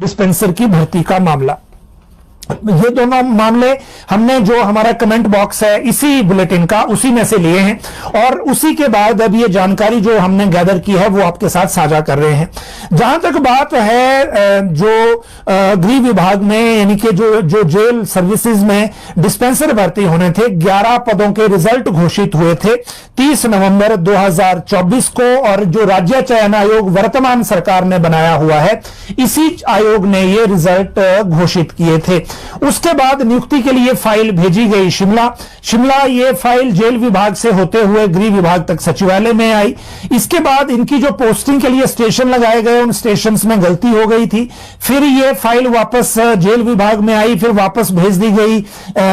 Dispenser की भर्ती का मामला। ये दोनों मामले हमने जो हमारा कमेंट बॉक्स है इसी बुलेटिन का उसी में से लिए हैं और उसी के बाद अब ये जानकारी जो हमने गैदर की है वो आपके साथ साझा कर रहे हैं। जहां तक बात है जो गृह विभाग में यानी कि जो जेल सर्विसेज में डिस्पेंसर भर्ती होने थे 11 पदों के रिजल्ट घोषित हुए थे 30 नवंबर 2024 को और जो राज्य चयन आयोग वर्तमान सरकार ने बनाया हुआ है इसी आयोग ने ये रिजल्ट घोषित किए थे। उसके बाद नियुक्ति के लिए फाइल भेजी गई शिमला ये फाइल जेल विभाग से होते हुए गृह विभाग तक सचिवालय में आई। इसके बाद इनकी जो पोस्टिंग के लिए स्टेशन लगाए गए उन स्टेशन में गलती हो गई थी, फिर ये फाइल वापस जेल विभाग में आई, फिर वापस भेज दी गई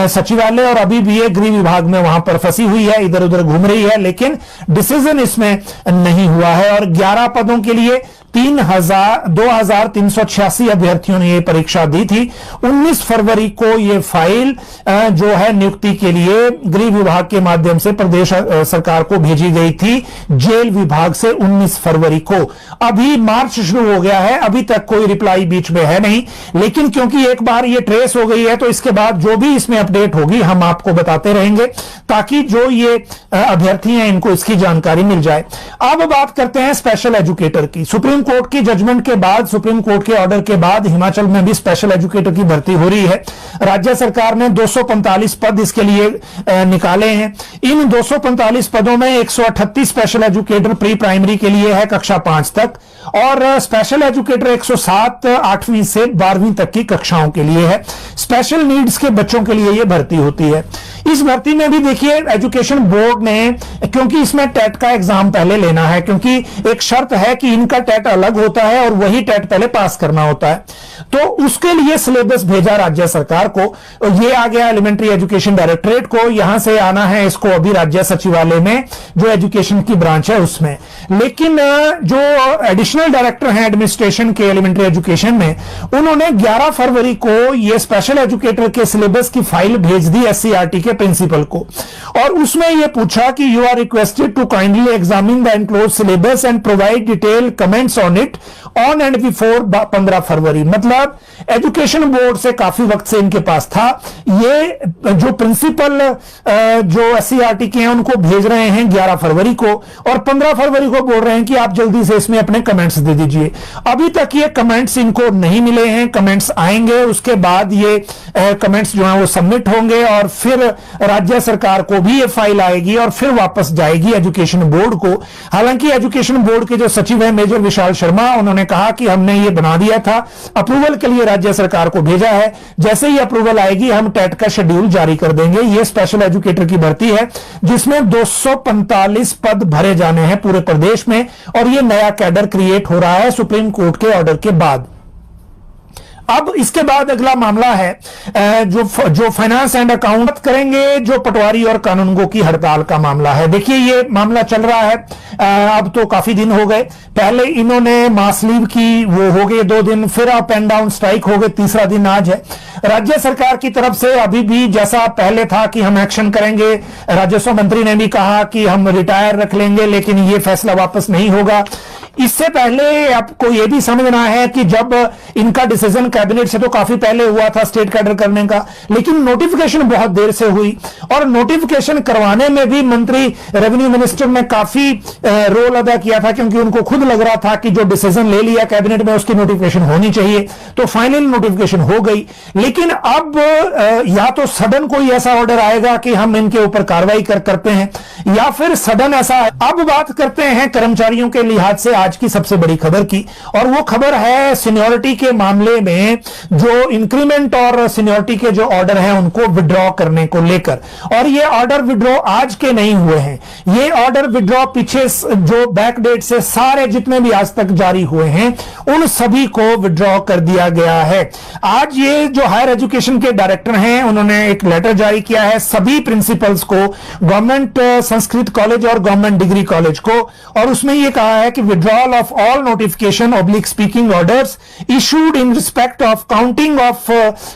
सचिवालय और अभी भी ये गृह विभाग में वहां पर फंसी हुई है, इधर उधर घूम रही है, लेकिन डिसीजन इसमें नहीं हुआ है। और 11 पदों के लिए 2386 अभ्यर्थियों ने यह परीक्षा दी थी। 19 फरवरी को यह फाइल जो है नियुक्ति के लिए गृह विभाग के माध्यम से प्रदेश सरकार को भेजी गई थी जेल विभाग से 19 फरवरी को। अभी मार्च शुरू हो गया है, अभी तक कोई रिप्लाई बीच में है नहीं, लेकिन क्योंकि एक बार ये ट्रेस हो गई है तो इसके बाद जो भी इसमें अपडेट होगी हम आपको बताते रहेंगे ताकि जो ये अभ्यर्थी हैं इनको इसकी जानकारी मिल जाए। अब बात करते हैं स्पेशल एजुकेटर की। सुप्रीम कोर्ट की जजमेंट के बाद, सुप्रीम कोर्ट के ऑर्डर के बाद हिमाचल में भी स्पेशल एजुकेटर की भर्ती हो रही है। राज्य सरकार ने 245 पद इसके लिए निकाले हैं। इन 245 पदों में 138 स्पेशल एजुकेटर प्री प्राइमरी के लिए है कक्षा 5 तक और स्पेशल एजुकेटर 107 8वीं से 12वीं तक की कक्षाओं के लिए है। स्पेशल नीड्स के बच्चों के लिए यह भर्ती होती है। इस भर्ती में भी देखिए एजुकेशन बोर्ड ने, क्योंकि इसमें टेट का एग्जाम पहले लेना है, क्योंकि एक शर्त है कि इनका टेट अलग होता है और वही टेट पहले पास करना होता है, तो उसके लिए सिलेबस भेजा राज्य सरकार को। ये आ गया एलिमेंट्री एजुकेशन डायरेक्टरेट को, यहां से आना है इसको अभी राज्य सचिवालय में जो एजुकेशन की ब्रांच है उसमें। लेकिन जो एडिशनल डायरेक्टर हैं एडमिनिस्ट्रेशन के एलिमेंट्री एजुकेशन में, उन्होंने 11 फरवरी को ये स्पेशल एजुकेटर के सिलेबस की फाइल भेज दी एससीईआरटी के प्रिंसिपल को और उसमें यह पूछा कि you are requested to kindly examine the enclosed syllabus and provide detail comments on it on and before 15 February. मतलब एजुकेशन बोर्ड से काफी वक्त से इनके पास था, ये जो प्रिंसिपल जो एससीईआरटी के हैं उनको भेज रहे हैं 11 फरवरी को और 15 फरवरी को बोल रहे हैं कि आप जल्दी से इसमें अपने कमेंट्स दे दीजिए। अभी तक ये कमेंट्स इनको नहीं मिले हैं, कमेंट्स आएंगे, उसके बाद ये कमेंट्स जो हैं वो सबमिट होंगे और फिर राज्य सरकार को भी ये फाइल आएगी और फिर वापस जाएगी एजुकेशन बोर्ड को। हालांकि एजुकेशन बोर्ड के जो सचिव है मेजर विशाल शर्मा, उन्होंने कहा कि हमने ये बना दिया था, अप्रूवल के लिए राज्य सरकार को भेजा है, जैसे ही अप्रूवल आएगी हम टेट का शेड्यूल जारी कर देंगे। ये स्पेशल एजुकेटर की भर्ती है जिसमें 245 पद भरे जाने हैं पूरे प्रदेश में और ये नया कैडर क्रिएट हो रहा है सुप्रीम कोर्ट के ऑर्डर के बाद। अब इसके बाद अगला मामला है जो फाइनेंस एंड अकाउंट करेंगे, जो पटवारी और कानूनगो की हड़ताल का मामला है। देखिए ये मामला चल रहा है, अब तो काफी दिन हो गए। पहले इन्होंने मास लीव की, वो हो गए 2 दिन, फिर अप एंड डाउन स्ट्राइक हो गए, तीसरा दिन आज है। राज्य सरकार की तरफ से अभी भी जैसा पहले था कि हम एक्शन करेंगे, राजस्व मंत्री ने भी कहा कि हम रिटायर रख लेंगे, लेकिन ये फैसला वापस नहीं होगा। इससे पहले आपको यह भी समझना है कि जब इनका डिसीजन कैबिनेट से तो काफी पहले हुआ था स्टेट कैडर करने का, लेकिन नोटिफिकेशन बहुत देर से हुई और नोटिफिकेशन करवाने में भी मंत्री रेवेन्यू मिनिस्टर ने काफी रोल अदा किया था, क्योंकि उनको खुद लग रहा था कि जो डिसीजन ले लिया कैबिनेट में उसकी नोटिफिकेशन होनी चाहिए, तो फाइनल नोटिफिकेशन हो गई। लेकिन अब या तो सडन कोई ऐसा ऑर्डर आएगा कि हम इनके ऊपर कार्रवाई करते हैं, या फिर सडन ऐसा। अब बात करते हैं कर्मचारियों के लिहाज से आज की सबसे बड़ी खबर की, और वो खबर है सीनियरिटी के मामले में जो इंक्रीमेंट और सीनियरिटी के जो ऑर्डर हैं उनको विड्रॉ करने को लेकर। और ये ऑर्डर विड्रॉ आज के नहीं हुए हैं, ये ऑर्डर विड्रॉ पीछे जो बैक डेट से सारे जितने भी आज तक जारी हुए हैं उन सभी को विड्रॉ कर दिया गया है। आज ये जो हायर एजुकेशन के डायरेक्टर हैं उन्होंने एक लेटर जारी किया है सभी प्रिंसिपल्स को, गवर्नमेंट संस्कृत कॉलेज और गवर्नमेंट डिग्री कॉलेज को, और उसमें यह कहा है कि withdraw withdrawal of all notification / speaking orders issued in respect of counting of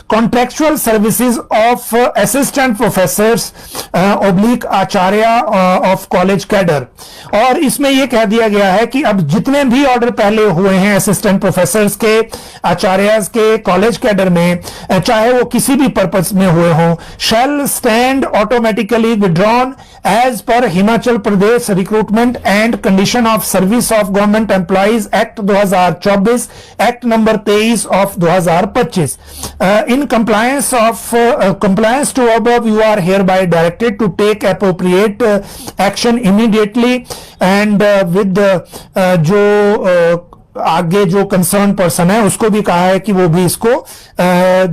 contractual services of assistant professors / acharya of college cadre। और इसमें यह कह दिया गया है कि अब जितने भी ऑर्डर पहले हुए हैं असिस्टेंट प्रोफेसर्स के, आचार्यस के, कॉलेज कैडर में, चाहे वो किसी भी पर्पस में हुए हों, shall stand automatically withdrawn as per Himachal Pradesh Recruitment and Condition of Service of Government Employees Act 2024, Act number 23 of 2025। In compliance to above, you are hereby directed to take appropriate action immediately and with जो आगे जो concern person है उसको भी कहा है कि वो भी इसको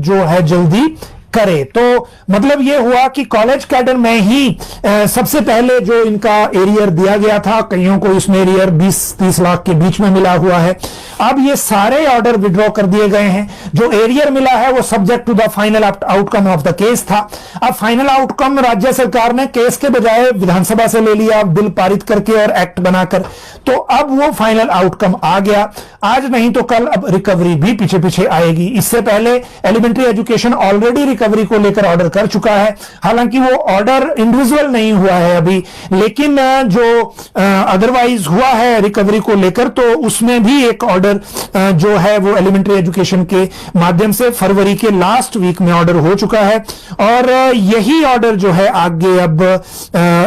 जो है जल्दी करे। तो मतलब ये हुआ कि कॉलेज कैडर में ही सबसे पहले जो इनका एरियर दिया गया था, कईयों को इसमें एरियर 20-30 लाख के बीच में मिला हुआ है। अब ये सारे ऑर्डर विड्रॉ कर दिए गए हैं। जो एरियर मिला है वो subject to the final outcome of the case था। अब फाइनल आउटकम राज्य सरकार ने केस के बजाय विधानसभा से ले लिया, बिल पारित करके और एक्ट बनाकर। तो अब वो फाइनल आउटकम आ गया। आज नहीं तो कल अब रिकवरी भी पीछे पीछे आएगी। इससे पहले एलिमेंट्री एजुकेशन ऑलरेडी रिकवरी को लेकर ऑर्डर कर चुका है। हालांकि वो ऑर्डर इंडिविजुअल नहीं हुआ है अभी, लेकिन जो अदरवाइज हुआ है रिकवरी को लेकर, तो उसमें भी एक ऑर्डर जो है वो एलिमेंट्री एजुकेशन के माध्यम से फरवरी के लास्ट वीक में ऑर्डर हो चुका है। और यही ऑर्डर जो है आगे अब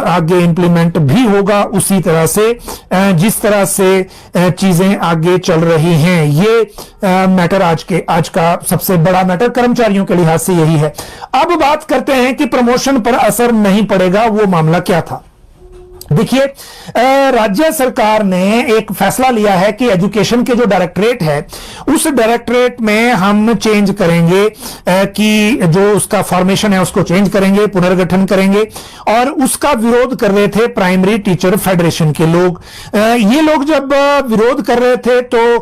आगे इंप्लीमेंट भी होगा उसी तरह से जिस तरह से चीजें आगे चल रही हैं। ये मैटर आज का सबसे बड़ा मैटर कर्मचारियों के लिहाज से यही है। अब बात करते हैं कि प्रमोशन पर असर नहीं पड़ेगा, वो मामला क्या था। देखिए, राज्य सरकार ने एक फैसला लिया है कि एजुकेशन के जो डायरेक्टरेट है उस डायरेक्टरेट में हम चेंज करेंगे कि जो उसका फॉर्मेशन है उसको चेंज करेंगे, पुनर्गठन करेंगे। और उसका विरोध कर रहे थे प्राइमरी टीचर फेडरेशन के लोग। ये लोग जब विरोध कर रहे थे तो